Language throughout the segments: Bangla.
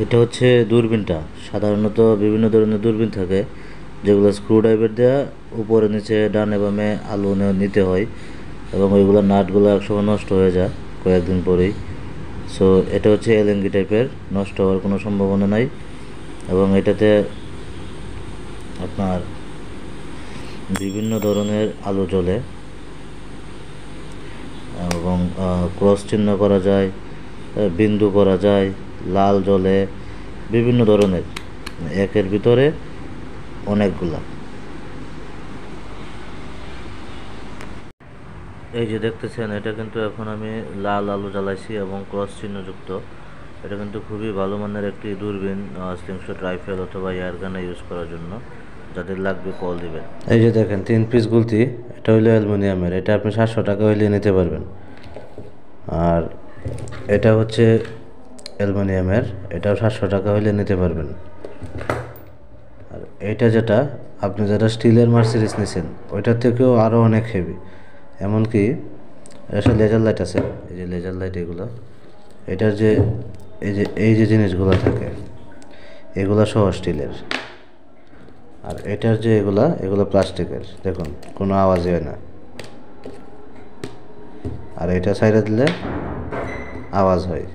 এটা হচ্ছে দূরবীনটা। সাধারণত বিভিন্ন ধরনের দূরবীন থাকে যেগুলো স্ক্রুড্রাইভার দেওয়া উপরে নিচে ডানে বামে আলো নিতে হয়, এবং ওইগুলো নাটগুলো একসময় নষ্ট হয়ে যায় কয়েকদিন পরেই। সো এটা হচ্ছে এলএনজি টাইপের, নষ্ট হওয়ার কোনো সম্ভাবনা নাই। এবং এটাতে আপনার বিভিন্ন ধরনের আলো জ্বলে, এবং ক্রস চিহ্ন করা যায়, বিন্দু করা যায়, লাল জ্বলে, বিভিন্ন ধরনের, একের ভিতরে অনেকগুলা। এই যে দেখতেছেন, এটা কিন্তু এখন আমি লাল আলো জ্বালাইছি এবং ক্রস চিহ্নযুক্ত। এটা কিন্তু খুবই ভালো মানের একটি দূরবীন, স্লিংশট রাইফেল অথবা এয়ারগানে ইউজ করার জন্য। যাদের লাগবে কল দিবেন। এই যে দেখেন 3 পিস গুলতি, এটা হইলো অ্যালুমিনিয়ামের। এটা আপনি 700 টাকা হইলে নিতে পারবেন। আর এটা হচ্ছে অ্যালুমিনিয়ামের, এটাও 700 টাকা হইলে নিতে পারবেন। আর এটা যেটা আপনি যেটা স্টিলের মার্সিডিজ নিছেন, ওইটার থেকেও আরও অনেক হেভি। এমনকি এটা লেজার লাইট আছে, এই যে লেজার লাইট, এগুলো এটার যে এই যে জিনিসগুলো থাকে, এগুলো সহ স্টিলের। আর এটার যে এগুলো প্লাস্টিকের, দেখুন কোনো আওয়াজই হয় না। আর এটা সাইডে দিলে আওয়াজ হয়।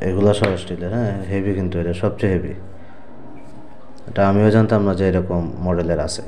এগুলো সহ স্টিলের, হ্যাঁ, হেভি, কিন্তু এটা সবচেয়ে হেভি। এটা আমিও জানতাম না যে এরকম মডেলের আছে।